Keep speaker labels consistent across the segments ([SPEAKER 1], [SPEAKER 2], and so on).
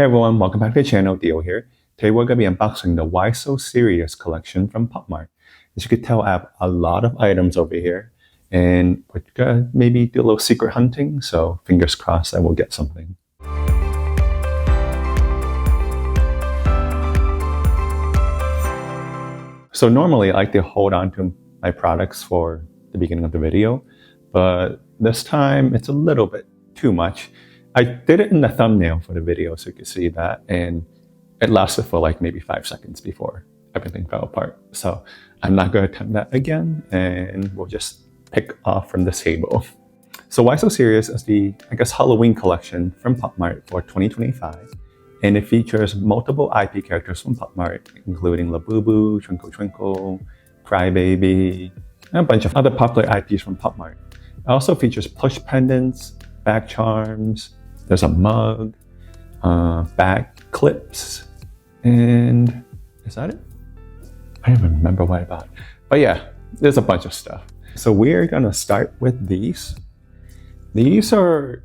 [SPEAKER 1] Hey everyone, welcome back to the channel, Theo here. Today we're going to be unboxing the Why So Serious collection from Pop Mart. As you can tell, I have a lot of items over here and we're going to maybe do a little secret hunting, so fingers crossed I will get something. So normally I like to hold on to my products for the beginning of the video, but this time it's a little bit too much. I did it in the thumbnail for the video so you can see that, and it lasted for like maybe 5 seconds before everything fell apart. So I'm not going to attempt that again, and we'll just pick off from this table. So Why So Serious is the, I guess, Halloween collection from Pop Mart for 2025. And it features multiple IP characters from Pop Mart, including Labubu, Twinkle Twinkle, Crybaby, and a bunch of other popular IPs from Pop Mart. It also features plush pendants, bag charms, there's a mug, bag clips, and is that it? I don't even remember what I bought. But yeah, there's a bunch of stuff. So we're gonna start with these. These are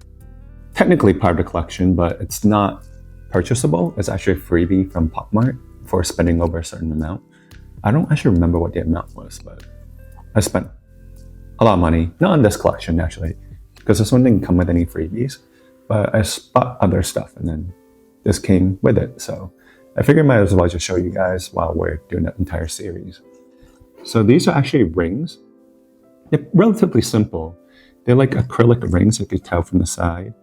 [SPEAKER 1] technically part of the collection, but it's not purchasable. It's actually a freebie from Pop Mart for spending over a certain amount. I don't actually remember what the amount was, but I spent a lot of money, not on this collection actually, because this one didn't come with any freebies, but I bought other stuff and then this came with it. So I figured I might as well just show you guys while we're doing that entire series. So these are actually rings. They're relatively simple. They're like acrylic rings, you can tell from the side.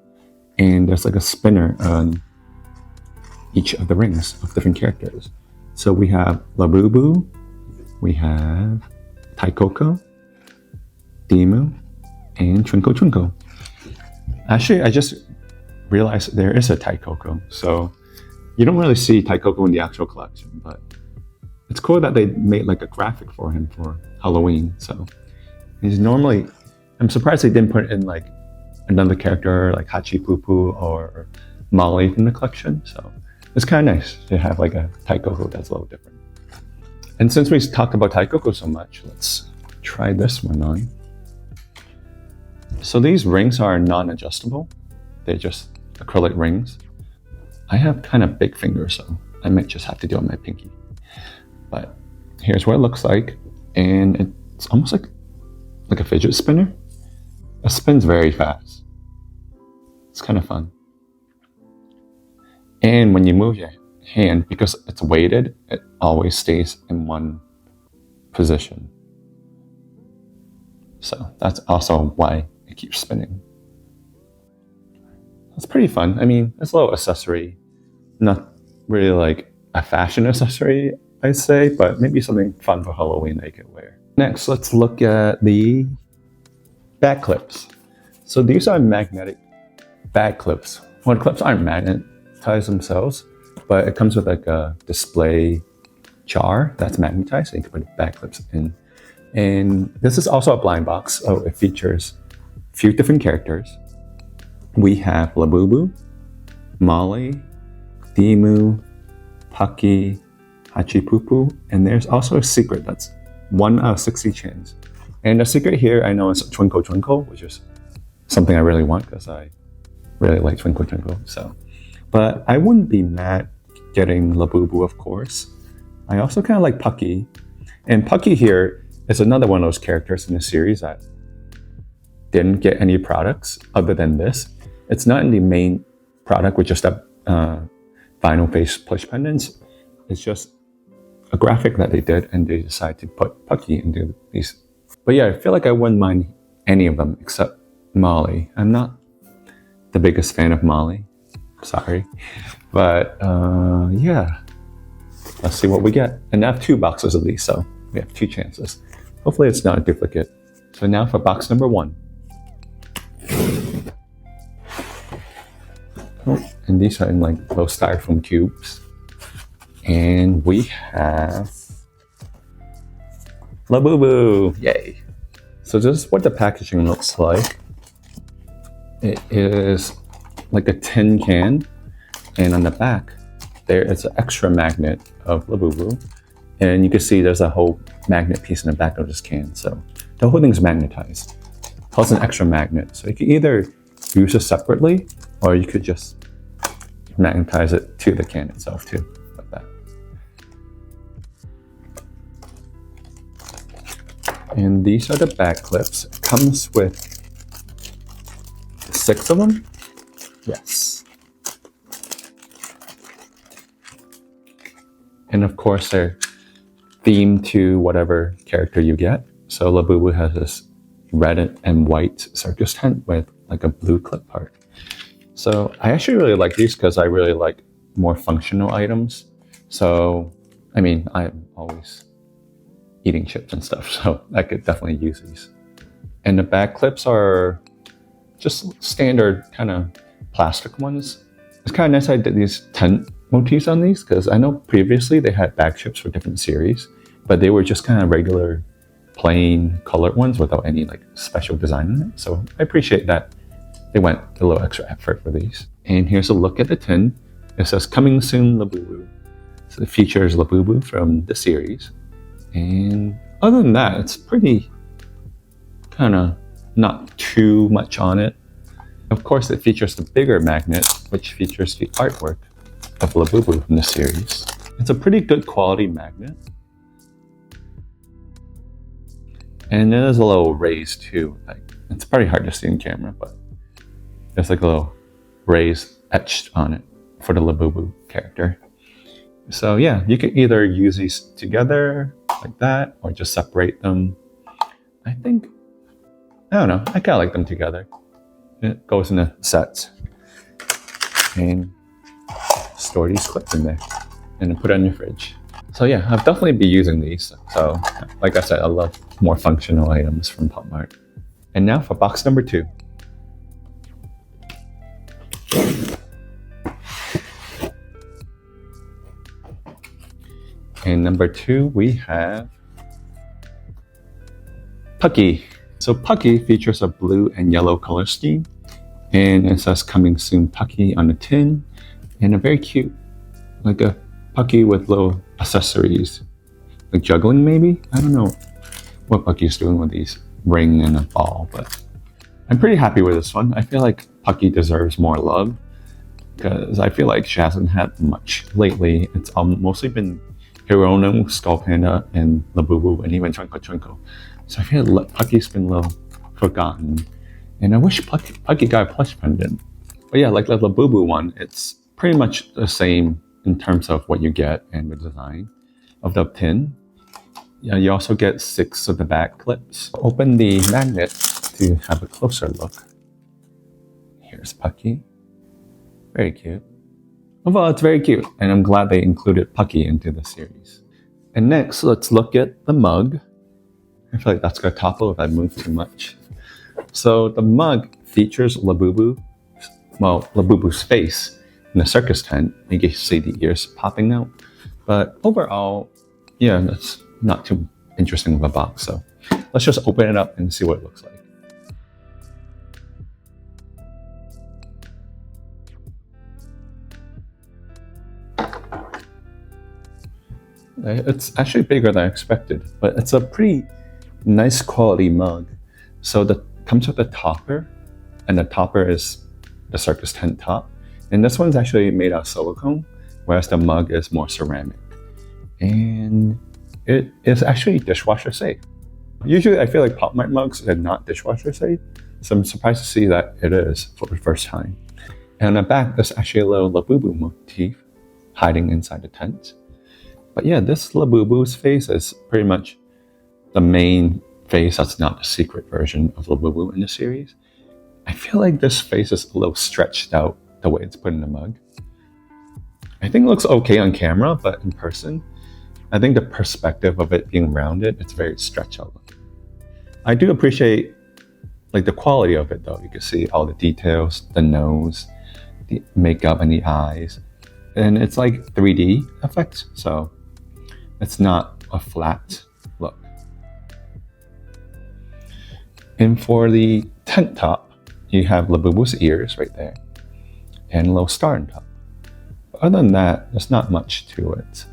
[SPEAKER 1] And there's like a spinner on each of the rings of different characters. So we have Labubu, we have Taikoko, Dimoo, and Twinkle Twinkle. Actually, I just realized there is a Taikoko. So you don't really see Taikoko in the actual collection, but it's cool that they made like a graphic for him for Halloween. So he's normally, I'm surprised they didn't put in like another character like Hacipupu or Molly from the collection. So it's kind of nice to have like a Taikoko that's a little different. And since we talked about Taikoko so much, let's try this one on. So these rings are non-adjustable. They're just acrylic rings. I have kind of big fingers, so I might just have to do it on my pinky. But here's what it looks like. And it's almost like a fidget spinner. It spins very fast. It's kind of fun. And when you move your hand, because it's weighted, it always stays in one position. So that's also why it keeps spinning. It's pretty fun. I mean, it's a little accessory. Not really like a fashion accessory, I'd say, but maybe something fun for Halloween that you could wear. Next, let's look at the bag clips. So these are magnetic bag clips. Well, the clips aren't magnetized themselves, but it comes with like a display jar that's magnetized, so you can put bag clips in. And this is also a blind box, so it features a few different characters. We have Labubu, Molly, Dimoo, Pucky, Hacipupu, and there's also a secret that's 1 out of 60 chance. And the secret here, I know, is Twinkle Twinkle, which is something I really want because I really like Twinkle Twinkle. So, but I wouldn't be mad getting Labubu, of course. I also kind of like Pucky, and Pucky here is another one of those characters in the series that didn't get any products other than this. It's not in the main product, which is that vinyl based plush pendants. It's just a graphic that they did, and they decided to put Pucky into these. But yeah, I feel like I wouldn't mind any of them except Molly. I'm not the biggest fan of Molly, sorry. But yeah, let's see what we get. And I have 2 boxes of these, so we have 2 chances. Hopefully it's not a duplicate. So now for box number 1. Oh, and these are in like little styrofoam cubes. And we have Labubu, yay. So this is what the packaging looks like. It is like a tin can, and on the back, there is an extra magnet of Labubu. And you can see there's a whole magnet piece in the back of this can. So the whole thing's magnetized, plus an extra magnet. So you can either use it separately, or you could just magnetize it to the can itself too, like that. And these are the back clips. It comes with 6 of them. Yes. And of course they're themed to whatever character you get. So Labubu has this red and white circus tent with like a blue clip part. So I actually really like these because I really like more functional items. So, I mean, I'm always eating chips and stuff, so I could definitely use these. And the back clips are just standard kind of plastic ones. It's kind of nice I did these tent motifs on these because I know previously they had back chips for different series, but they were just kind of regular plain colored ones without any like special design in it. So I appreciate that they went a little extra effort for these. And here's a look at the tin. It says coming soon Labubu. So it features Labubu from the series. And other than that, it's pretty kind of not too much on it. Of course, it features the bigger magnet, which features the artwork of Labubu from the series. It's a pretty good quality magnet. And there's a little raise too. Like, it's pretty hard to see in camera, but there's like a little raise etched on it for the Labubu character. So yeah, you can either use these together like that or just separate them. I don't know, I kind of like them together. It goes in a set and store these clips in there and then put it on your fridge. So yeah, I'll definitely be using these. So like I said, I love more functional items from Pop Mart. And now for box number 2. And number 2, we have Pucky. So Pucky features a blue and yellow color scheme. And it says coming soon Pucky on the tin. And a very cute, like a Pucky with little accessories. Like juggling maybe? I don't know what Pucky's doing with these ring and a ball, but I'm pretty happy with this one. I feel like Pucky deserves more love because I feel like she hasn't had much lately. It's mostly been Hirono, Skull Panda, and Labubu, and even Twinkle Twinkle. So I feel like Pucky's been a little forgotten. And I wish Pucky got a plush pendant. But yeah, like the Labubu one, it's pretty much the same in terms of what you get and the design of the pin. Yeah, you also get 6 of the back clips. Open the magnet to have a closer look. Here's Pucky. Very cute. Well, it's very cute, and I'm glad they included Pucky into the series. And next, let's look at the mug. I feel like that's going to topple if I move too much. So the mug features Labubu's face in the circus tent. You can see the ears popping out. But overall, yeah, that's not too interesting of a box. So let's just open it up and see what it looks like. It's actually bigger than I expected, but it's a pretty nice quality mug. So it comes with a topper, and the topper is the circus tent top. And this one's actually made out of silicone, whereas the mug is more ceramic. And it is actually dishwasher safe. Usually I feel like Pop Mart mugs are not dishwasher safe, so I'm surprised to see that it is for the first time. And on the back, there's actually a little Labubu motif hiding inside the tent. But yeah, this Labubu's face is pretty much the main face that's not the secret version of Labubu in the series. I feel like this face is a little stretched out the way it's put in the mug. I think it looks okay on camera, but in person, I think the perspective of it being rounded, it's very stretched out looking. I do appreciate like the quality of it though. You can see all the details, the nose, the makeup and the eyes. And it's like 3D effect, so it's not a flat look. And for the tent top, you have Labubu's ears right there and a little star on top. But other than that, there's not much to it.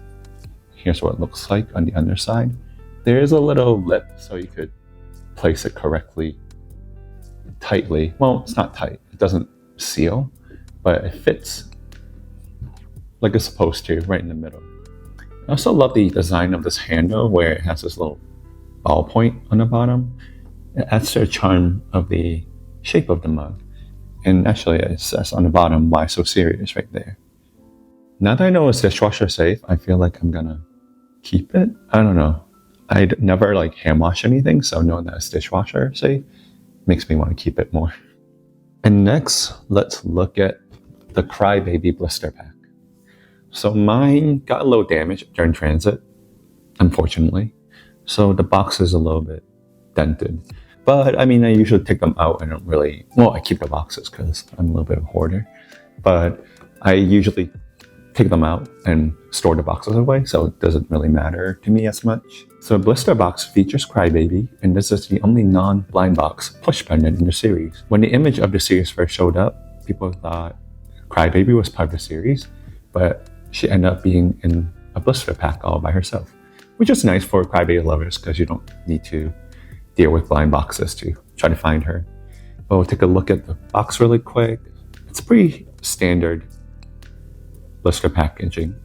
[SPEAKER 1] Here's what it looks like on the underside. There is a little lip, so you could place it correctly, tightly. Well, it's not tight. It doesn't seal, but it fits like it's supposed to, right in the middle. I also love the design of this handle where it has this little ball point on the bottom. It adds to the charm of the shape of the mug. And actually it says on the bottom, "Why so serious?" right there. Now that I know it's dishwasher safe, I feel like I'm gonna keep it. I don't know. I'd never like hand wash anything, so knowing that it's dishwasher safe makes me want to keep it more. And next, let's look at the Crybaby Blister Pack. So mine got a little damaged during transit, unfortunately. So the box is a little bit dented. But I mean, I usually take them out. I don't really, well, I keep the boxes because I'm a little bit of a hoarder. But I usually take them out and store the boxes away, so it doesn't really matter to me as much. So Blister Box features Crybaby, and this is the only non-blind box plush pendant in the series. When the image of the series first showed up, people thought Crybaby was part of the series, but she ended up being in a blister pack all by herself, which is nice for Crybaby lovers because you don't need to deal with blind boxes to try to find her. But we'll take a look at the box really quick. It's pretty standard blister packaging.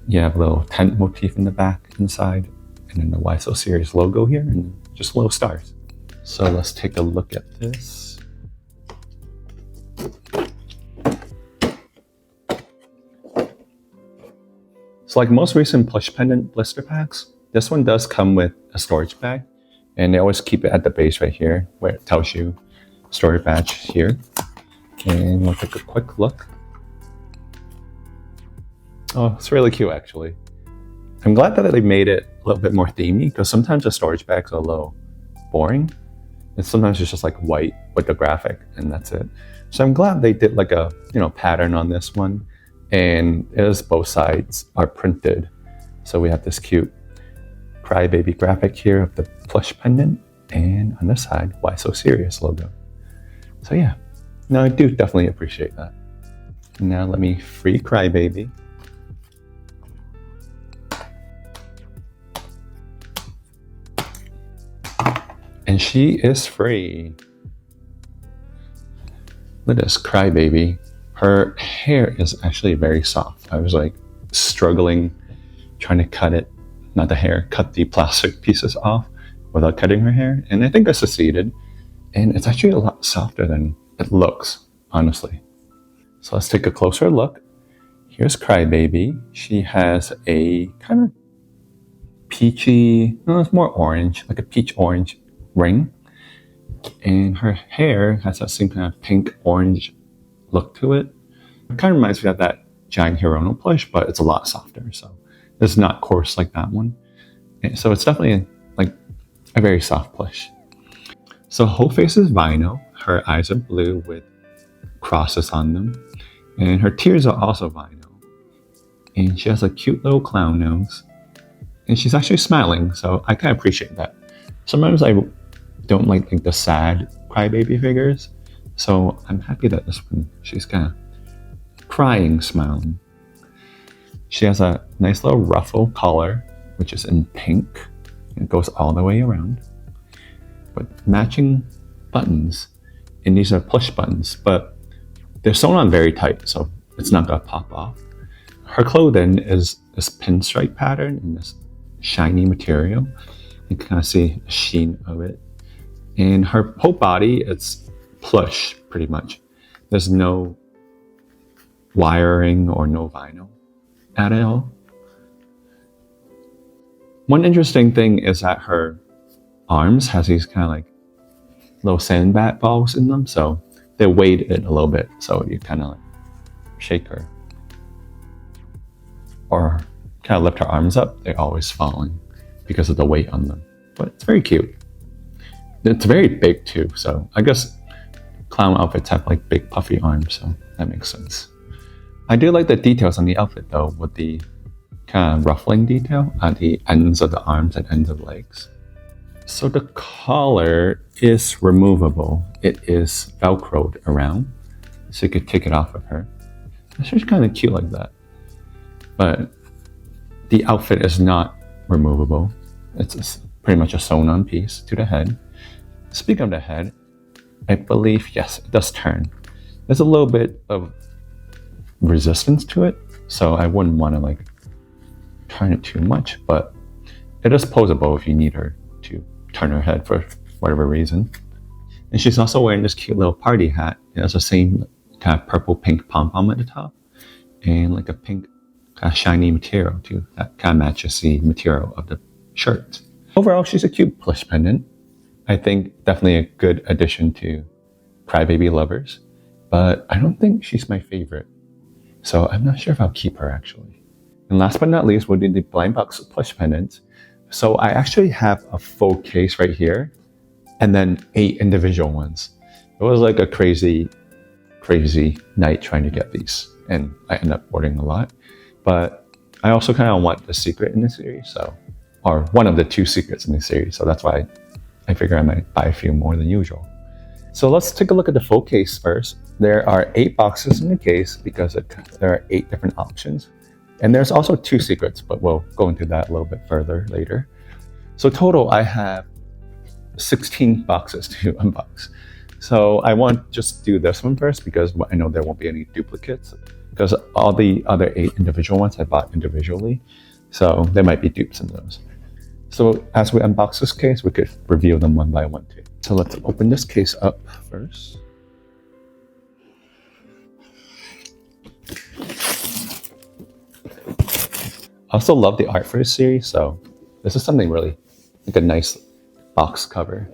[SPEAKER 1] You have a little tent motif in the back inside, and then the "Why So Serious" logo here, and just little stars. So let's take a look at this. So like most recent plush pendant blister packs, this one does come with a storage bag, and they always keep it at the base right here where it tells you storage bag here. And we'll take a quick look. Oh, it's really cute actually. I'm glad that they made it a little bit more themey, because sometimes the storage bags are a little boring. And sometimes it's just like white with the graphic and that's it. So I'm glad they did like a, pattern on this one. And it is both sides are printed. So we have this cute Crybaby graphic here of the plush pendant, and on this side, "Why So Serious" logo. So yeah, no, I do definitely appreciate that. Now let me free Crybaby. And she is free. Look at this Crybaby. Her hair is actually very soft. I was like struggling trying to cut it, not the hair, cut the plastic pieces off without cutting her hair. And I think I succeeded. And it's actually a lot softer than it looks, honestly. So let's take a closer look. Here's Crybaby. She has a kind of peachy, no, it's more orange, like a peach orange ring. And her hair has that same kind of pink orange look to it. It kind of reminds me of that giant Hirono plush, but it's a lot softer. So it's not coarse like that one. And so it's definitely like a very soft plush. So whole face is vinyl. Her eyes are blue with crosses on them. And her tears are also vinyl. And she has a cute little clown nose. And she's actually smiling, so I kind of appreciate that. Sometimes I don't like the sad Crybaby figures. So I'm happy that this one, she's kind of crying, smiling. She has a nice little ruffle collar, which is in pink. It goes all the way around. But matching buttons, and these are push buttons, but they're sewn on very tight, so it's not gonna pop off. Her clothing is this pinstripe pattern in this shiny material. You can kind of see the sheen of it. And her whole body, it's plush pretty much. There's no wiring or no vinyl at all. One interesting thing is that her arms has these kind of like little sandbat balls in them, so they weight it a little bit, so you kind of like shake her or kind of lift her arms up, they're always falling because of the weight on them. But it's very cute. It's very big too, so I guess clown outfits have like big puffy arms, so that makes sense. I do like the details on the outfit though, with the kind of ruffling detail at the ends of the arms and ends of the legs. So the collar is removable. It is velcroed around, so you could take it off of her. It's just kind of cute like that. But the outfit is not removable. It's pretty much a sewn on piece to the head. Speaking of the head, I believe, yes, it does turn. There's a little bit of resistance to it, so I wouldn't want to like turn it too much, but it is posable if you need her to turn her head for whatever reason. And she's also wearing this cute little party hat. It has the same kind of purple pink pom-pom at the top and like a pink kind of shiny material too that kind of matches the material of the shirt. Overall, she's a cute plush pendant. I think definitely a good addition to Crybaby lovers, but I don't think she's my favorite. So I'm not sure if I'll keep her actually. And last but not least, we'll do the blind box plush pendants. So I actually have a full case right here and then 8 individual ones. It was like a crazy night trying to get these, and I ended up ordering a lot. But I also kind of want the secret in the series, or one of the 2 secrets in the series. So that's why I figure I might buy a few more than usual. So let's take a look at the full case first. There are 8 boxes in the case because there are 8 different options. And there's also 2 secrets, but we'll go into that a little bit further later. So total, I have 16 boxes to unbox. So I want to just do this one first because I know there won't be any duplicates, because all the other 8 individual ones I bought individually. So there might be dupes in those. So as we unbox this case, we could review them one by one too. So let's open this case up first. I also love the art for this series, so this is something really like a nice box cover.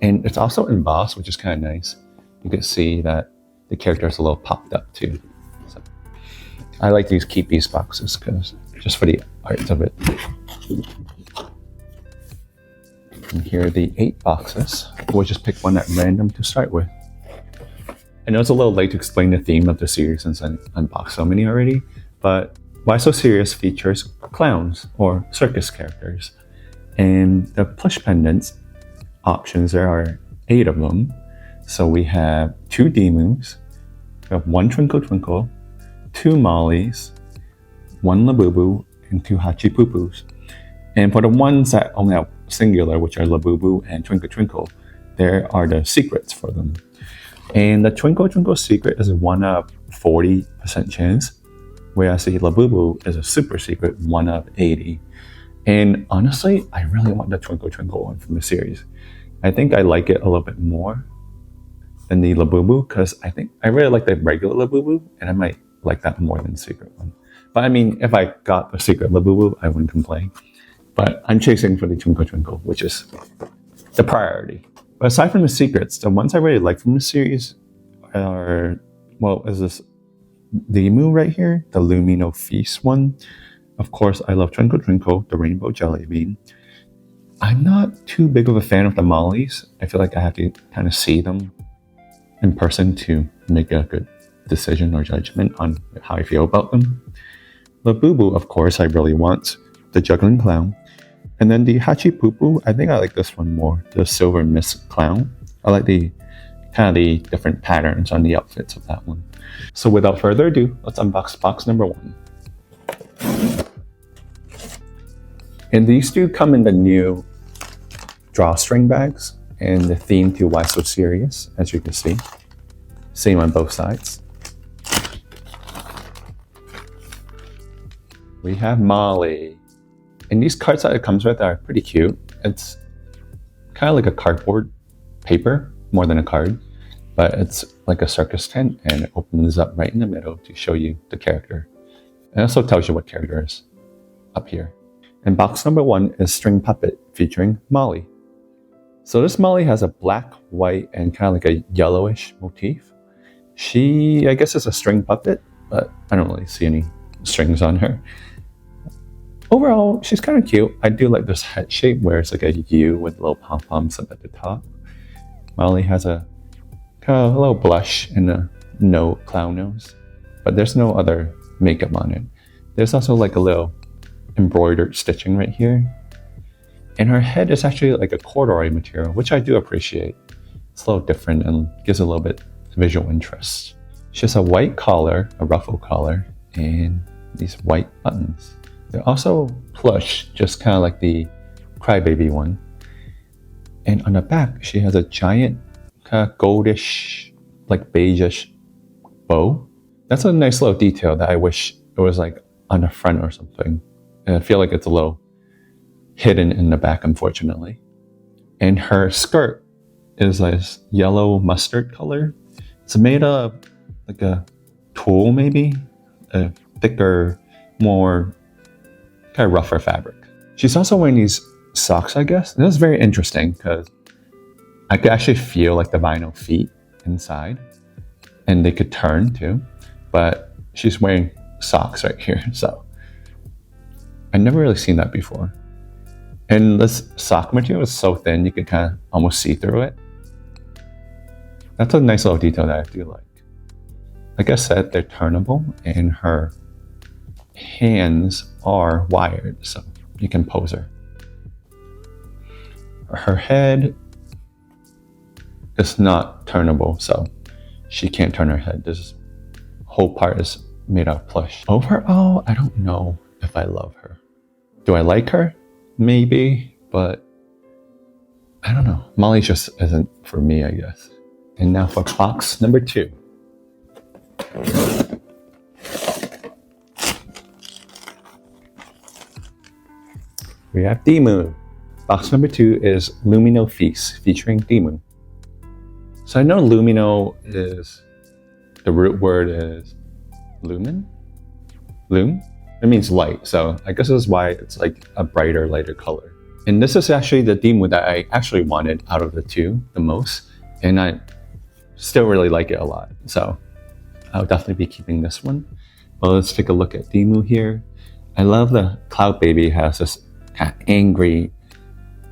[SPEAKER 1] And it's also embossed, which is kind of nice. You can see that the character is a little popped up too. So I like to keep these boxes because just for the art of it. And here are the 8 boxes. We'll just pick one at random to start with. I know it's a little late to explain the theme of the series since I unboxed so many already, but Why So Serious features clowns or circus characters. And the plush pendants options, there are 8 of them. So we have 2 Dimoos, we have 1 Twinkle Twinkle, 2 Mollies, 1 Labubu, and 2 Hachipupus. And for the ones that only have singular, which are Labubu and Twinkle Twinkle, there are the secrets for them. And the Twinkle Twinkle secret is 1 out of 40% chance, whereas the Labubu is a super secret 1 out of 80. And honestly, I really want the Twinkle Twinkle one from the series. I think I like it a little bit more than the Labubu because I think I really like the regular Labubu, and I might like that more than the secret one. But I mean, if I got the secret Labubu, I wouldn't complain. But I'm chasing for the Twinkle Twinkle, which is the priority. But aside from the secrets, the ones I really like from the series are, is this Dimoo right here, the Lumino Feast one. Of course, I love Twinkle Twinkle, the Rainbow Jelly Bean. I'm not too big of a fan of the Mollies. I feel like I have to kind of see them in person to make a good decision or judgment on how I feel about them. Labubu, of course, I really want the Juggling Clown. And then the Hacipupu, I think I like this one more, the Silver Mist Clown. I like the kind of the different patterns on the outfits of that one. So without further ado, let's unbox box number 1. And these 2 come in the new drawstring bags and the theme to Why So Serious, as you can see. Same on both sides. We have Molly. And these cards that it comes with are pretty cute. It's kind of like a cardboard paper, more than a card, but it's like a circus tent, and it opens up right in the middle to show you the character. It also tells you what character is up here. And box number 1 is String Puppet featuring Molly. So this Molly has a black, white, and kind of like a yellowish motif. She, I guess, is a string puppet, but I don't really see any strings on her. Overall, she's kind of cute. I do like this head shape where it's like a U with little pom-poms up at the top. Molly has a kind of a little blush and a clown nose, but there's no other makeup on it. There's also like a little embroidered stitching right here. And her head is actually like a corduroy material, which I do appreciate. It's a little different and gives a little bit visual interest. She has a white collar, a ruffle collar, and these white buttons. They're also plush, just kind of like the Crybaby one. And on the back, she has a giant kind of goldish, like beigeish bow. That's a nice little detail that I wish it was like on the front or something. And I feel like it's a little hidden in the back, unfortunately. And her skirt is this yellow mustard color. It's made of like a tulle, maybe a thicker, more kind of rougher fabric. She's also wearing these socks, I guess. And that's very interesting because I could actually feel like the vinyl feet inside, and they could turn too. But she's wearing socks right here, so I've never really seen that before. And this sock material is so thin you can kind of almost see through it. That's a nice little detail that I do like. Like I said, they're turnable, and her hands are wired, so you can pose her. Her head is not turnable, so she can't turn her head. This whole part is made out of plush. Overall, I don't know if I love her. Do I like her? Maybe, but I don't know. Molly just isn't for me, I guess. And now for box number 2. We have Dimoo. Box number 2 is Lumino Feast featuring Dimoo. So I know Lumino is, the root word is lumen? Loom? It means light, so I guess this is why it's like a brighter, lighter color. And this is actually the Dimoo that I actually wanted out of the 2 the most, and I still really like it a lot. So I'll definitely be keeping this one. Well, let's take a look at Dimoo here. I love the Crybaby has this kind of angry,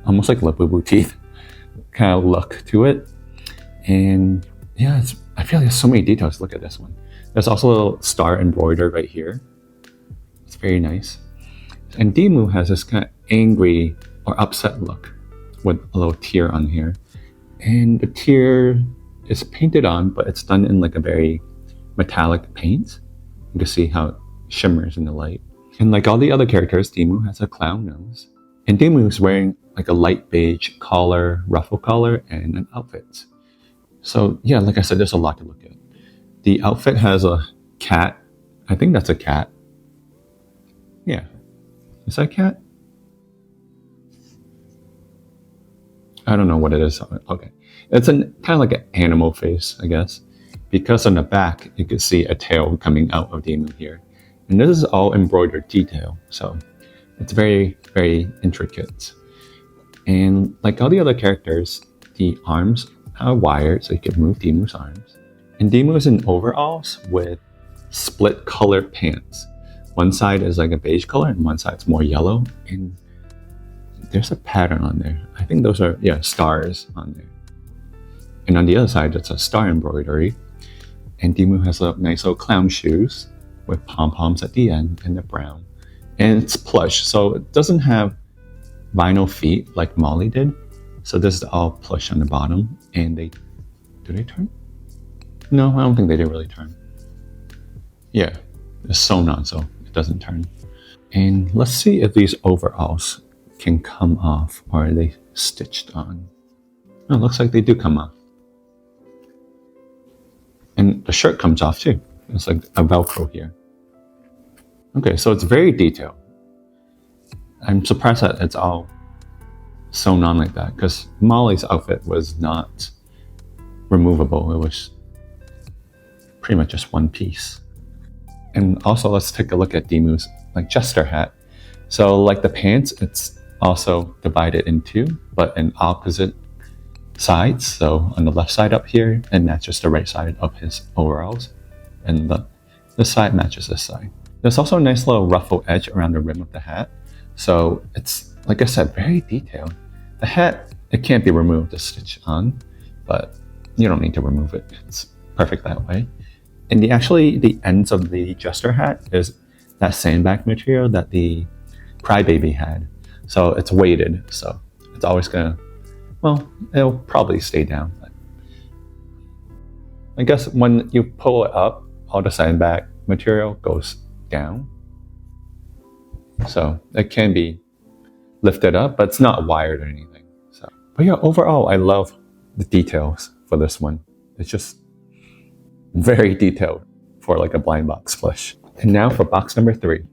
[SPEAKER 1] almost like Labubu teeth kind of look to it. And yeah, I feel like there's so many details. Look at this one. There's also a little star embroidered right here. It's very nice. And Dimoo has this kind of angry or upset look with a little tear on here. And the tear is painted on, but it's done in like a very metallic paint. You can see how it shimmers in the light. And like all the other characters, Dimoo has a clown nose. And Dimoo is wearing like a light beige collar, ruffle collar, and an outfit. So yeah, like I said, there's a lot to look at. The outfit has a cat. I think that's a cat. Yeah. Is that a cat? I don't know what it is. Okay. It's kind of like an animal face, I guess. Because on the back, you can see a tail coming out of Dimoo here. And this is all embroidered detail. So it's very, very intricate. And like all the other characters, the arms are wired, so you can move Dimoo's arms. And Dimoo is in overalls with split color pants. One side is like a beige color and one side's more yellow. And there's a pattern on there. I think those are, yeah, stars on there. And on the other side, it's a star embroidery. And Dimoo has a nice little clown shoes with pom-poms at the end, and they're brown. And it's plush, so it doesn't have vinyl feet like Molly did. So this is all plush on the bottom. And do they turn? No, I don't think they did really turn. Yeah, it's sewn on, so it doesn't turn. And let's see if these overalls can come off, or are they stitched on? Oh, it looks like they do come off. And the shirt comes off too. It's like a Velcro here. Okay, so it's very detailed. I'm surprised that it's all sewn on like that, because Molly's outfit was not removable. It was pretty much just one piece. And also, let's take a look at Dimoo's like jester hat. So like the pants, it's also divided in 2, but in opposite sides. So on the left side up here, it matches the right side of his overalls, and this side matches this side. There's also a nice little ruffle edge around the rim of the hat. So it's, like I said, very detailed. The hat, it can't be removed to stitch on, but you don't need to remove it. It's perfect that way. And the ends of the jester hat is that sandbag material that the Crybaby had. So it's weighted, so it's always gonna, well, it'll probably stay down. But I guess when you pull it up, all the sandbag material goes down. So it can be lifted up, but it's not wired or anything. So, but yeah, overall, I love the details for this one. It's just very detailed for like a blind box plush. And now for box number 3.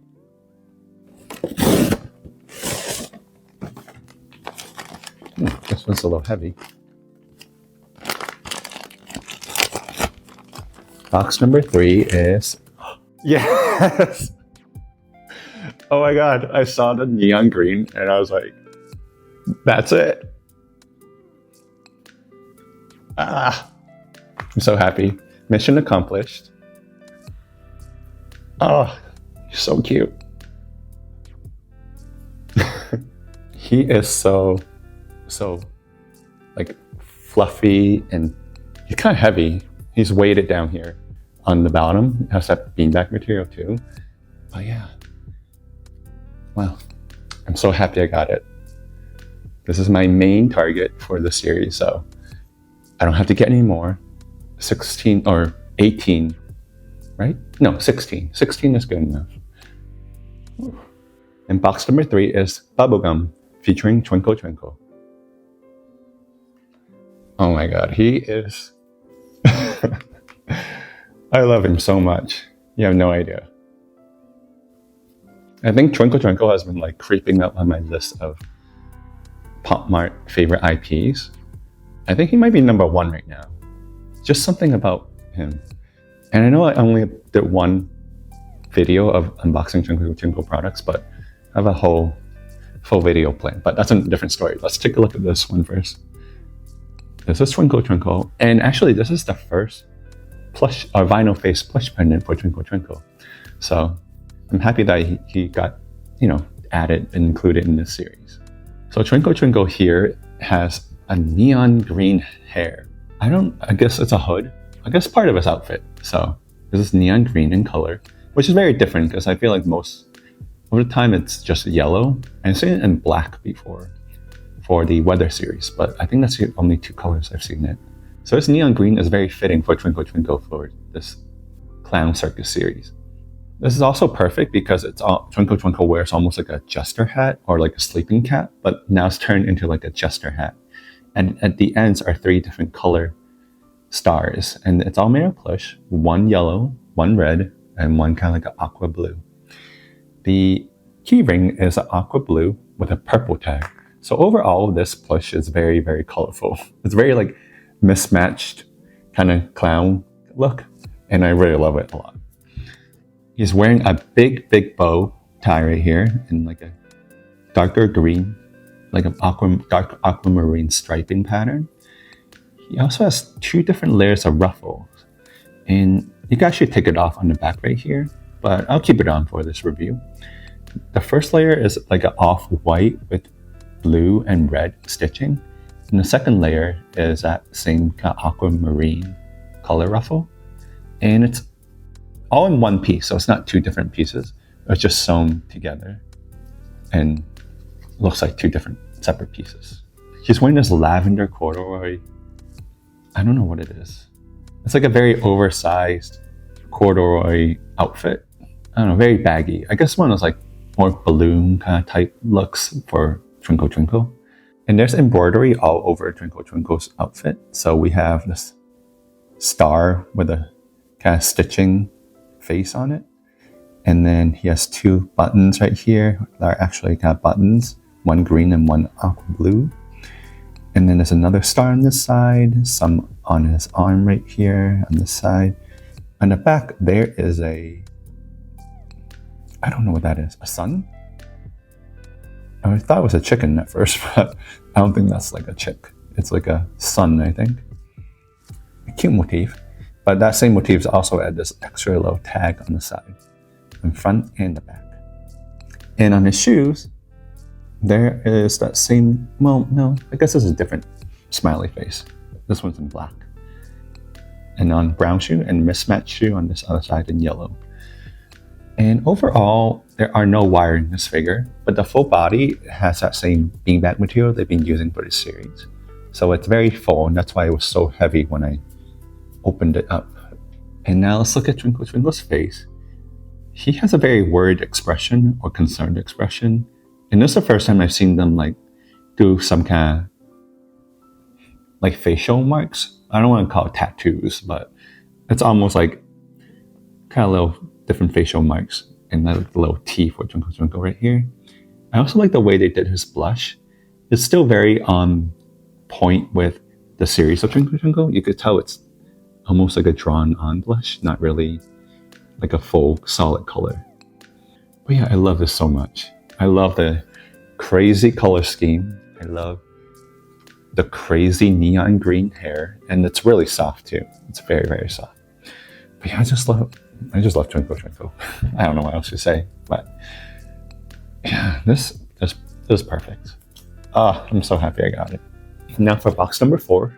[SPEAKER 1] This one's a little heavy. Box number 3 is... Yes! Oh my god, I saw the neon green and I was like, that's it. Ah, I'm so happy. Mission accomplished. Oh, you're so cute. He is so like fluffy, and he's kind of heavy. He's weighted down here on the bottom. It has that beanbag material too. But yeah, wow, I'm so happy I got it. This is my main target for the series, so I don't have to get any more. 16 or 18, right? No, 16. 16 is good enough. And box number 3 is Bubblegum featuring Twinkle Twinkle. Oh my god, he is... I love him so much. You have no idea. I think Twinkle Twinkle has been like creeping up on my list of Pop Mart favorite IPs. I think he might be number 1 right now. Just something about him. And I know I only did one video of unboxing Twinkle Twinkle products, but I have a whole full video planned. But that's a different story. Let's take a look at this one first. This is Twinkle Twinkle, and actually this is the first plush or vinyl face plush pendant for Twinkle Twinkle. So I'm happy that he got, added and included in this series. So Twinkle Twinkle here has a neon green hair. I guess it's a hood. I guess part of his outfit. So this is neon green in color, which is very different because I feel like most of the time it's just yellow. I've seen it in black before for the weather series, but I think that's the only 2 colors I've seen it. So this neon green is very fitting for Twinkle Twinkle for this clown circus series. This is also perfect because Twinkle Twinkle wears almost like a jester hat or like a sleeping cap, but now it's turned into like a jester hat. And at the ends are 3 different color stars, and it's all made of plush, 1 yellow, 1 red, and 1 kind of like an aqua blue. The key ring is an aqua blue with a purple tag. So overall, this plush is very, very colorful. It's very like mismatched kind of clown look, and I really love it a lot. He's wearing a big bow tie right here in like a darker green, like an dark aquamarine striping pattern. He also has 2 different layers of ruffles, and you can actually take it off on the back right here, but I'll keep it on for this review. The first layer is like an off-white with blue and red stitching, and the second layer is that same kind of aquamarine color ruffle, and it's all in one piece, so it's not 2 different pieces. It's just sewn together and looks like 2 different separate pieces. He's wearing this lavender corduroy, I don't know what it is. It's like a very oversized corduroy outfit. I don't know, very baggy. I guess one of those like more balloon kind of type looks for Twinkle Twinkle. And there's embroidery all over Twinkle Twinkle's outfit. So we have this star with a kind of stitching face on it. And then he has 2 buttons right here that are actually kind of buttons, 1 green and 1 aqua blue. And then there's another star on this side, some on his arm right here on this side. On the back, there is I don't know what that is, a sun? I thought it was a chicken at first, but I don't think that's like a chick. It's like a sun, I think. A cute motif. But that same motif is also at this extra little tag on the side, in front and the back. And on his shoes, there is that same, well, no, I guess this is a different smiley face. This one's in black. And on brown shoe and mismatched shoe on this other side in yellow. And overall, there are no wire in this figure, but the full body has that same beanbag material they've been using for this series. So it's very full, and that's why it was so heavy when I opened it up. And now let's look at Twinkle Twinkle's face. He has a very worried expression or concerned expression. And this is the first time I've seen them like do some kind of like facial marks. I don't want to call it tattoos, but it's almost like kind of little different facial marks and like the little T for Twinkle Twinkle right here. I also like the way they did his blush. It's still very on point with the series of Twinkle Twinkle. You could tell it's almost like a drawn on blush, not really like a full solid color. But yeah, I love this so much. I love the crazy color scheme. I love the crazy neon green hair, and it's really soft too. It's very, very soft. But yeah, I just love Twinkle Twinkle. I don't know what else to say, but yeah, this is perfect. I'm so happy I got it. Now for box number 4.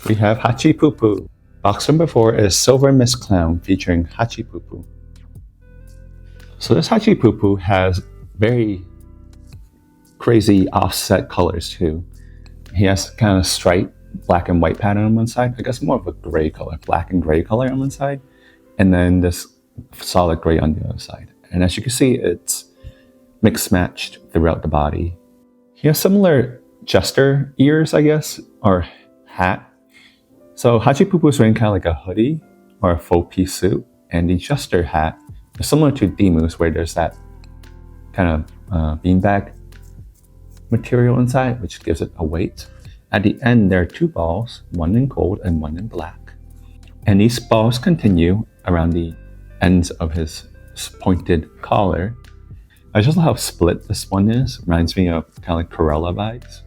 [SPEAKER 1] We have Hacipupu. Box number 4 is Silver Miss Clown featuring Hacipupu. So this Hacipupu has very crazy offset colors too. He has kind of striped black and white pattern on one side. I guess more of a gray color, black and gray color on one side. And then this solid gray on the other side. And as you can see, it's mixed matched throughout the body. He has similar jester ears, I guess, or hat. So Hacipupu is wearing kind of like a hoodie or a faux piece suit. And the jester hat is similar to Dimoo's, where there's that kind of beanbag material inside, which gives it a weight. At the end, there are 2 balls, one in gold and one in black. And these balls continue around the ends of his pointed collar. I just love how split this one is. Reminds me of kind of like Corella vibes.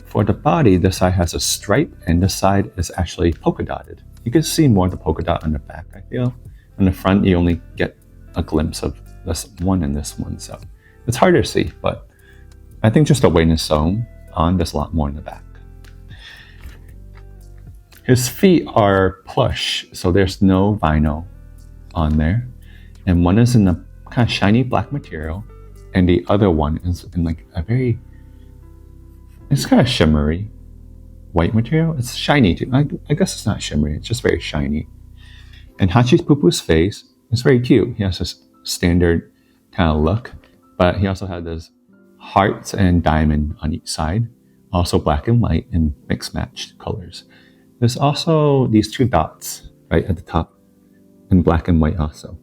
[SPEAKER 1] For the body, this side has a stripe and this side is actually polka dotted. You can see more of the polka dot on the back, I feel. On the front, you only get a glimpse of this one and this one, so it's harder to see, but I think just the way it's sewn on, there's a lot more in the back. His feet are plush, so there's no vinyl on there. And one is in a kind of shiny black material, and the other one is in like a very, it's kind of shimmery white material. It's shiny too. I guess it's not shimmery, it's just very shiny. And Hacipupu's face is very cute. He has this standard kind of look, but he also has this hearts and diamond on each side, also black and white in mixed matched colors. There's also these 2 dots right at the top in black and white also.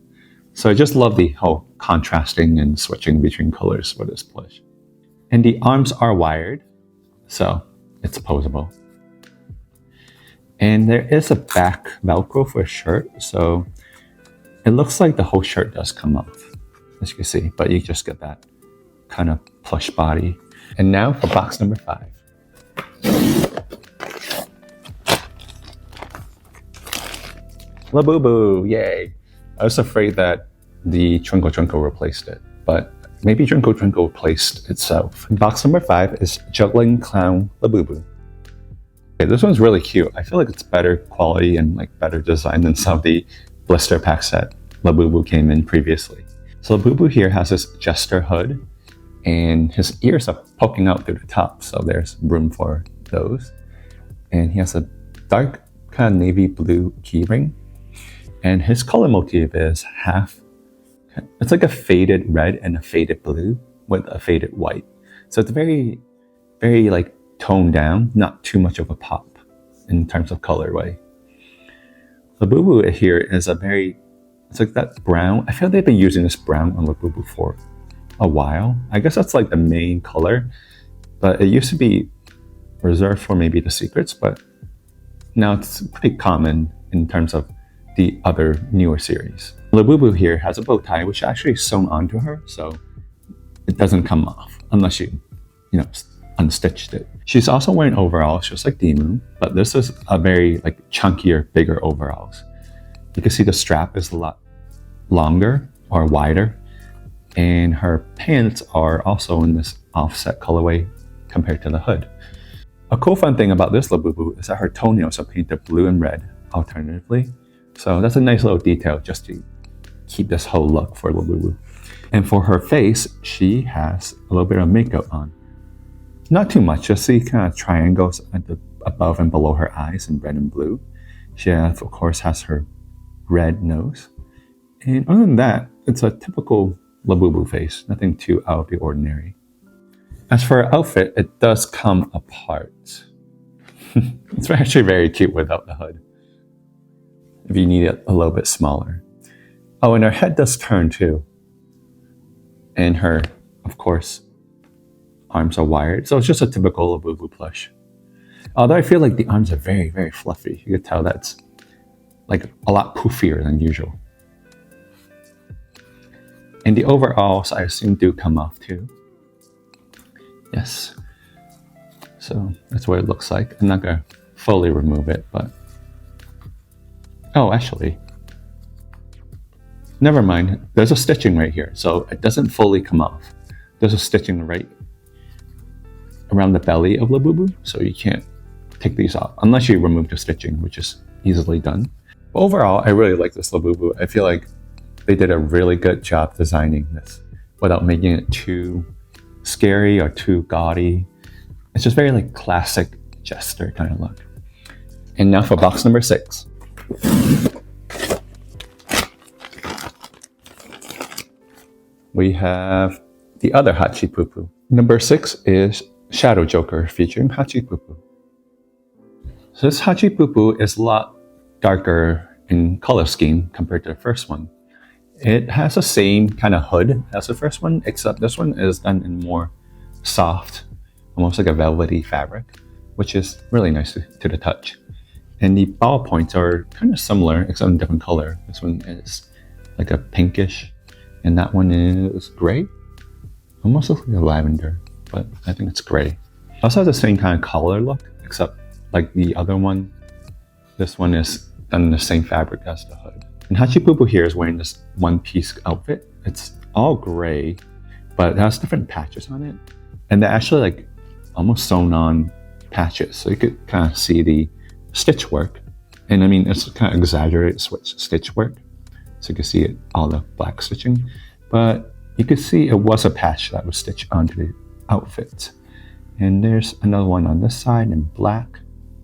[SPEAKER 1] So I just love the whole contrasting and switching between colors for this plush. And the arms are wired, so it's posable. And there is a back Velcro for a shirt, so it looks like the whole shirt does come off, as you can see, but you just get that kind of plush body. And now for box number 5. Labubu, yay! I was afraid that the Twinkle Twinkle replaced it, but maybe Twinkle Twinkle replaced itself. Box number 5 is Juggling Clown Labubu. Okay, this one's really cute. I feel like it's better quality and like better design than some of the blister packs that Labubu came in previously. So Labubu here has this jester hood, and his ears are poking out through the top, so there's room for those. And he has a dark kind of navy blue keyring. And his color motif is it's like a faded red and a faded blue with a faded white. So it's very, very like toned down, not too much of a pop in terms of colorway. Labubu here is it's like that brown. I feel they've been using this brown on Labubu for a while. I guess that's like the main color, but it used to be reserved for maybe the secrets, but now it's pretty common in terms of the other newer series. Labubu here has a bow tie, which actually is sewn onto her, so it doesn't come off unless you unstitched it. She's also wearing overalls, just like Dimoo, but this is a very like chunkier, bigger overalls. You can see the strap is a lot longer or wider, and her pants are also in this offset colorway compared to the hood. A cool fun thing about this Labubu is that her toenails are painted blue and red alternatively. So that's a nice little detail just to keep this whole look for Labubu. And for her face, she has a little bit of makeup on. Not too much, just see kind of triangles at the above and below her eyes in red and blue. She, of course, has her red nose. And other than that, it's a typical Labubu face, nothing too out of the ordinary. As for her outfit, it does come apart. It's actually very cute without the hood, if you need it a little bit smaller. Oh, and her head does turn too. And her, of course, arms are wired. So it's just a typical Labubu plush. Although I feel like the arms are very, very fluffy. You could tell that's like a lot poofier than usual. And the overalls, I assume, do come off too. Yes. So that's what it looks like. I'm not gonna fully remove it, but... Oh, actually, never mind. There's a stitching right here, so it doesn't fully come off. There's a stitching right around the belly of Labubu, so you can't take these off unless you remove the stitching, which is easily done. But overall, I really like this Labubu. I feel like they did a really good job designing this without making it too scary or too gaudy. It's just very like classic jester kind of look. And now for box number 6. We have the other Hacipupu. Number 6 is Shadow Joker featuring Hacipupu. So this Hacipupu is a lot darker in color scheme compared to the first one. It has the same kind of hood as the first one, except this one is done in more soft, almost like a velvety fabric, which is really nice to the touch. And the ball points are kind of similar, except in different color. This one is like a pinkish, and that one is gray. Almost looks like a lavender, but I think it's gray. It also has the same kind of color look, except like the other one, this one is done in the same fabric as the hood. And Hacipupu here is wearing this one-piece outfit. It's all gray, but it has different patches on it. And they're actually like almost sewn on patches. So you could kind of see the stitch work. And I mean, it's kind of exaggerated stitch work. So you can see it, all the black stitching. But you could see it was a patch that was stitched onto the outfit. And there's another one on this side in black.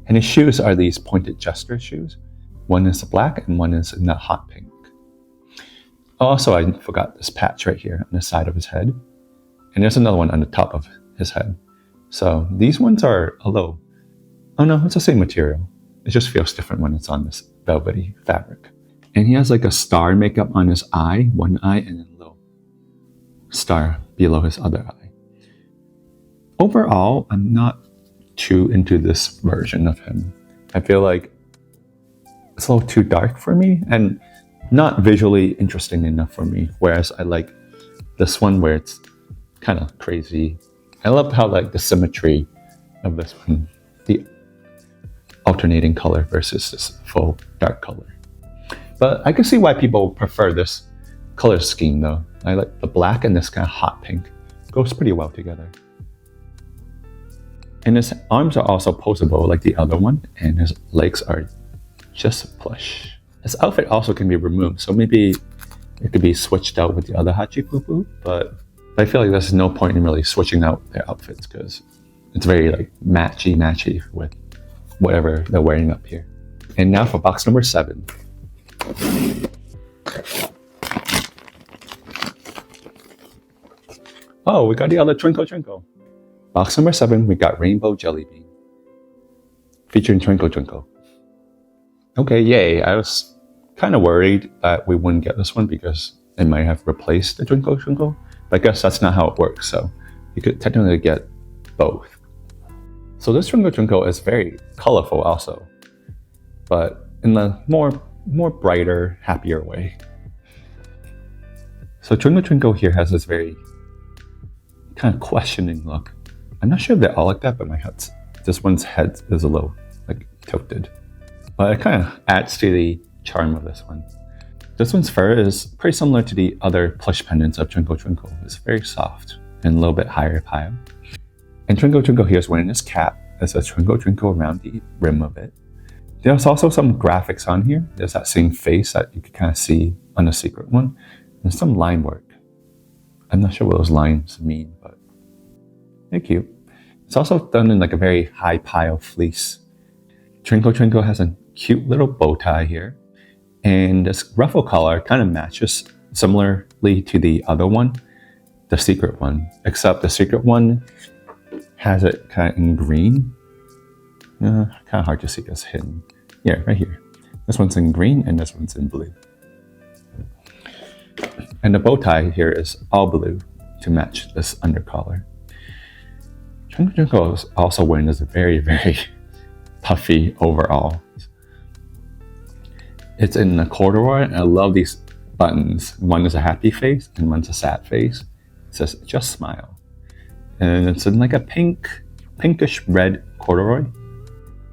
[SPEAKER 1] And his shoes are these pointed jester shoes. One is black and one is in the hot pink. Also, I forgot this patch right here on the side of his head. And there's another one on the top of his head. So these ones are a little... Oh no, it's the same material. It just feels different when it's on this velvety fabric. And he has like a star makeup on his eye, one eye, and then a little star below his other eye. Overall, I'm not too into this version of him. I feel like it's a little too dark for me and not visually interesting enough for me. Whereas I like this one where it's kind of crazy. I love how like the symmetry of this one, the alternating color versus this full dark color. But I can see why people prefer this color scheme though. I like the black and this kind of hot pink. Goes pretty well together. And his arms are also posable like the other one, and his legs are just plush. His outfit also can be removed, so maybe it could be switched out with the other Hacipupu, but I feel like there's no point in really switching out their outfits because it's very like matchy with whatever they're wearing up here. And now for box number 7. Oh, we got the other Twinkle Twinkle. Box number 7, we got Rainbow Jelly Bean featuring Twinkle Twinkle. Okay, yay. I was kind of worried that we wouldn't get this one because it might have replaced the Twinkle Twinkle, but I guess that's not how it works, so you could technically get both. So this Twinkle Twinkle is very colorful also, but in the more brighter, happier way. So Twinkle Twinkle here has this very kind of questioning look. I'm not sure if they're all like that, but this one's head is a little like tilted. But it kind of adds to the charm of this one. This one's fur is pretty similar to the other plush pendants of Twinkle Twinkle. It's very soft and a little bit higher pile. And Twinkle Twinkle here is wearing this cap. There's a Twinkle Twinkle around the rim of it. There's also some graphics on here. There's that same face that you can kind of see on the secret one. There's some line work. I'm not sure what those lines mean, but they're cute. It's also done in like a very high pile fleece. Twinkle Twinkle has a cute little bow tie here. And this ruffle collar kind of matches similarly to the other one, the secret one, except the secret one has it kind of in green. Kind of hard to see this hidden. Yeah, right here. This one's in green and this one's in blue. And the bow tie here is all blue to match this undercollar. Twinkle Twinkle is also wearing this very, very puffy overall. It's in a corduroy, and I love these buttons. One is a happy face and one's a sad face. It says, just smile. And it's in like a pinkish red corduroy.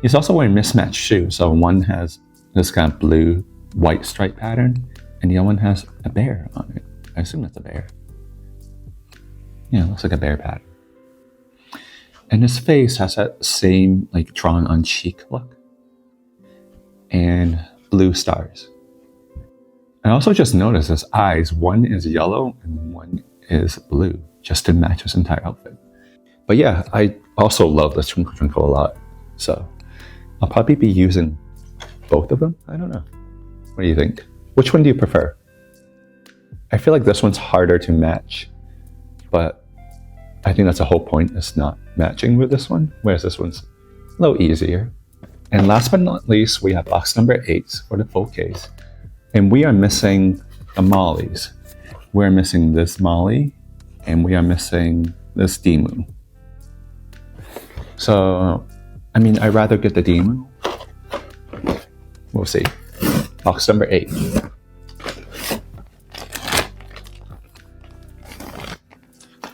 [SPEAKER 1] He's also wearing mismatched shoes. So one has this kind of blue, white stripe pattern, and the other one has a bear on it. I assume that's a bear. Yeah, it looks like a bear pattern. And his face has that same like drawn on cheek look. And blue stars. I also just noticed his eyes. One is yellow and one is blue, just to match his entire outfit. But yeah, I also love this Twinkle Twinkle a lot. So I'll probably be using both of them. I don't know. What do you think? Which one do you prefer? I feel like this one's harder to match, but I think that's the whole point, is not matching with this one, whereas this one's a little easier. And last but not least, we have box number 8 for the full case. And we are missing the Mollies. We're missing this Molly, and we are missing this Dimoo. So, I mean, I'd rather get the Dimoo. We'll see. Box number 8.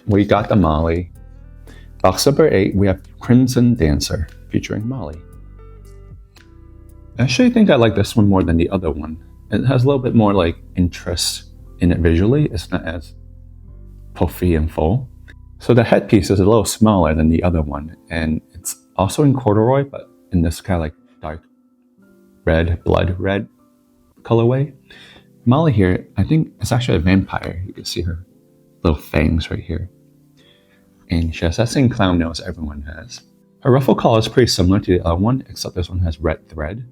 [SPEAKER 1] We got the Molly. Box number 8, we have Crimson Dancer featuring Molly. I actually think I like this one more than the other one. It has a little bit more like interest in it visually. It's not as puffy and full. So the headpiece is a little smaller than the other one, and it's also in corduroy, but in this kind of like dark red, blood red colorway. Molly here, I think it's actually a vampire. You can see her little fangs right here. And she has that same clown nose everyone has. Her ruffle collar is pretty similar to the other one, except this one has red thread.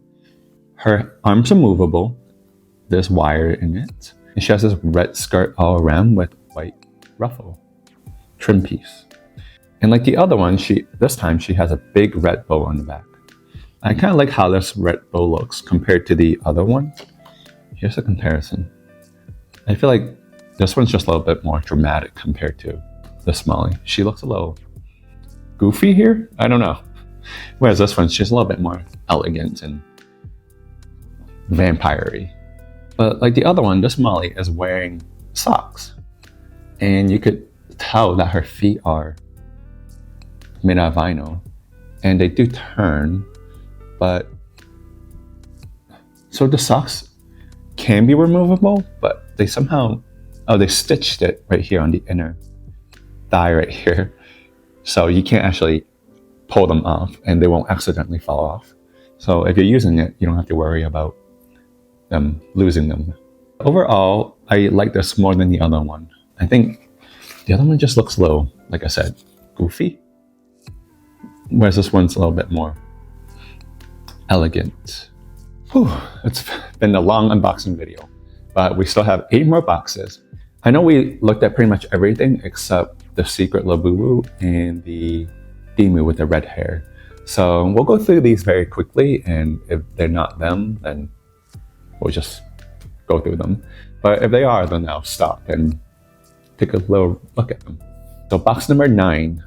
[SPEAKER 1] Her arms are movable. There's wire in it. And she has this red skirt all around with white ruffle trim piece. And like the other one, this time she has a big red bow on the back. I kind of like how this red bow looks compared to the other one. Here's a comparison. I feel like this one's just a little bit more dramatic compared to this Molly. She looks a little goofy here. I don't know. Whereas this one's just a little bit more elegant and vampire-y. But like the other one, this Molly is wearing socks. And you could tell that her feet are made out of vinyl. And they do turn, but so the socks can be removable, but they somehow, they stitched it right here on the inner thigh right here. So you can't actually pull them off and they won't accidentally fall off. So if you're using it, you don't have to worry about them losing them. Overall, I like this more than the other one. I think the other one just looks a little, like I said, goofy. Whereas this one's a little bit more elegant. Whew, it's been a long unboxing video, but we still have 8 more boxes. I know we looked at pretty much everything except the secret Labubu and the Dimoo with the red hair. So we'll go through these very quickly, and if they're not them, then we'll just go through them. But if they are, then I'll stop and take a little look at them. So box number 9.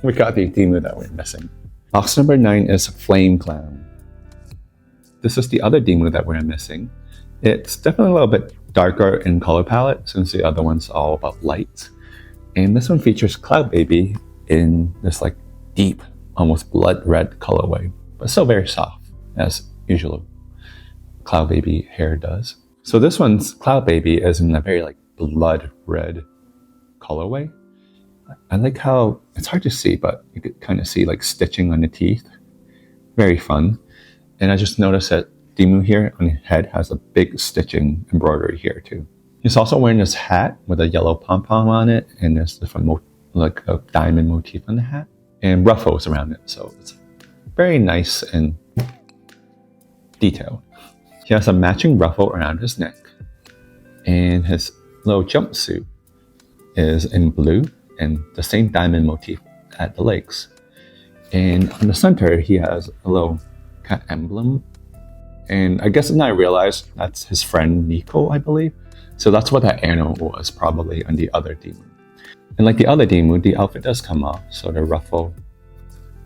[SPEAKER 1] We got the Dimoo that we're missing. Box number 9 is Flame Clown. This is the other Dimoo that we're missing. It's definitely a little bit darker in color palette since the other one's all about light. And this one features Crybaby in this like deep, almost blood red colorway, but still very soft, as usual Crybaby hair does. So this one's Crybaby is in a very like blood red colorway. I like how, it's hard to see, but you could kind of see like stitching on the teeth. Very fun. And I just noticed that Dimoo here on his head has a big stitching embroidery here too. He's also wearing this hat with a yellow pom-pom on it, and there's different like a diamond motif on the hat, and ruffles around it. So it's very nice and detailed. He has a matching ruffle around his neck, and his little jumpsuit is in blue and the same diamond motif at the legs. And in the center, he has a little kind of emblem. And I guess then I realized that's his friend Nico, I believe. So that's what that animal was probably on the other Dimoo. And like the other Dimoo, the outfit does come off. So the ruffle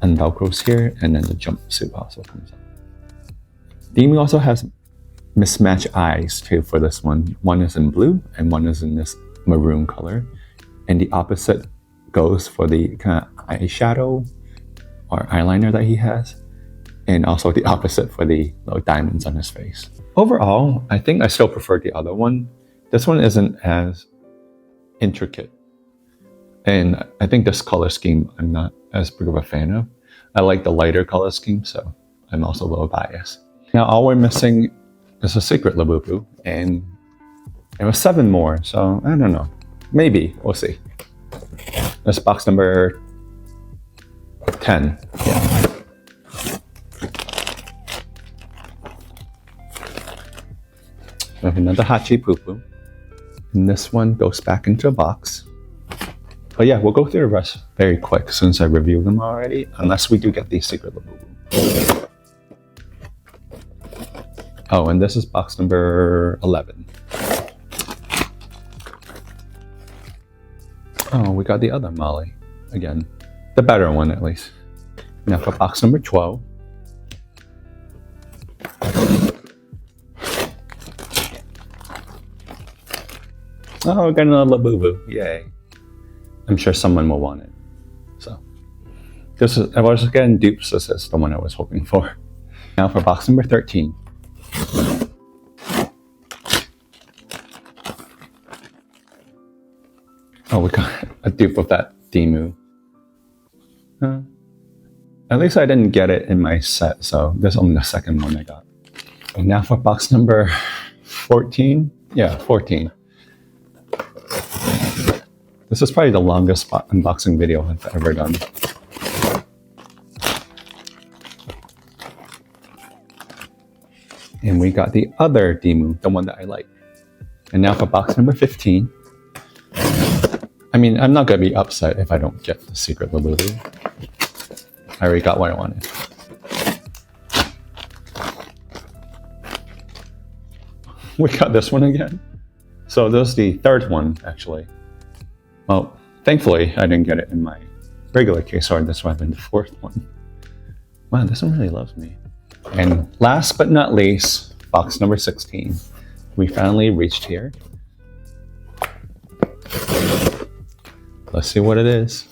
[SPEAKER 1] unvelcros here, and then the jumpsuit also comes off. Dimoo also has mismatched eyes too for this one. One is in blue and one is in this maroon color. And the opposite goes for the kind of eyeshadow or eyeliner that he has. And also the opposite for the little diamonds on his face. Overall, I think I still prefer the other one. This one isn't as intricate. And I think this color scheme I'm not as big of a fan of. I like the lighter color scheme, so I'm also a little biased. Now all we're missing is a secret Labubu, and there was 7 more, so I don't know. Maybe, we'll see. That's box number 10. Yeah. We have another Hacipupu, and this one goes back into a box. But yeah, we'll go through the rest very quick since I reviewed them already, unless we do get the secret Labubu. Oh, and this is box number 11. Oh, we got the other Molly again. The better one, at least. Now for box number 12. Oh, we got another Labubu. Yay. I'm sure someone will want it. So, I was getting dupes. This is the one I was hoping for. Now for box number 13. Oh, we got a dupe of that Dimoo. At least I didn't get it in my set, so this is only the second one I got. And now for box number 14. Yeah, 14. This is probably the longest unboxing video I've ever done. And we got the other Dimoo, the one that I like. And now for box number 15. I mean, I'm not going to be upset if I don't get the secret Labubu. I already got what I wanted. We got this one again. So this is the third one, actually. Well, thankfully, I didn't get it in my regular case, or this would have been the fourth one. Wow, this one really loves me. And last but not least, box number 16. We finally reached here. Let's see what it is.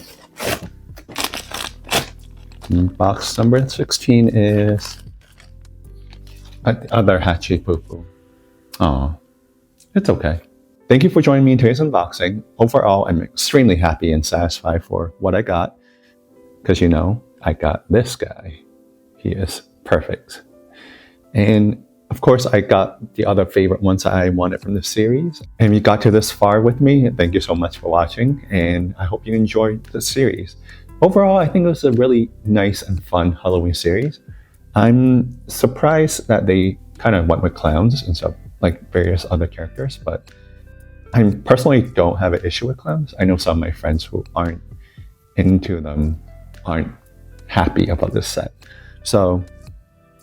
[SPEAKER 1] And box number 16 is other Hacipupu. Oh, it's okay. Thank you for joining me in today's unboxing. Overall, I'm extremely happy and satisfied for what I got. Because, you know, I got this guy. He is perfect. And of course, I got the other favorite ones I wanted from the series. And if you got to this far with me, thank you so much for watching. And I hope you enjoyed the series. Overall, I think it was a really nice and fun Halloween series. I'm surprised that they kind of went with clowns instead of like various other characters, but I personally don't have an issue with clowns. I know some of my friends who aren't into them aren't happy about this set. So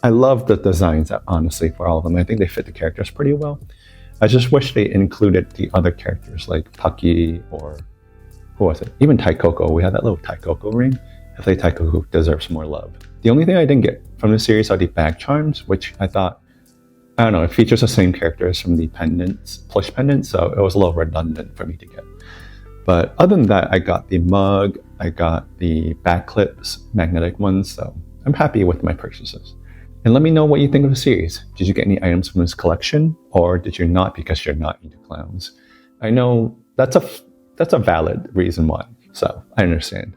[SPEAKER 1] I love the designs, honestly, for all of them. I think they fit the characters pretty well. I just wish they included the other characters like Pucky or who was it? Even Taikoko. We had that little Taikoko ring. I think Taikoko deserves more love. The only thing I didn't get from the series are the bag charms, which I thought, I don't know, it features the same characters from the pendants, plush pendants, so it was a little redundant for me to get. But other than that, I got the mug, I got the back clips, magnetic ones, so I'm happy with my purchases. And let me know what you think of the series. Did you get any items from this collection, or did you not because you're not into clowns? I know that's a valid reason why, so I understand.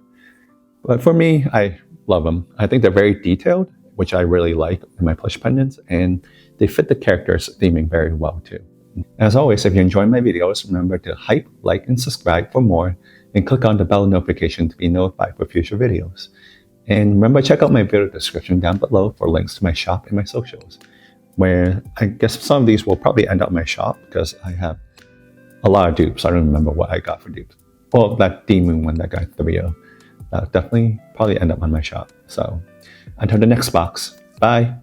[SPEAKER 1] But for me, I love them. I think they're very detailed, which I really like in my plush pendants, and they fit the characters theming very well too. As always, if you enjoy my videos, remember to hype, like, and subscribe for more, and click on the bell notification to be notified for future videos. And remember, check out my video description down below for links to my shop and my socials, where I guess some of these will probably end up in my shop because I have a lot of dupes. I don't remember what I got for dupes. Well, that Dimoo one that got 3-0. That'll definitely probably end up on my shop. So until the next box, bye.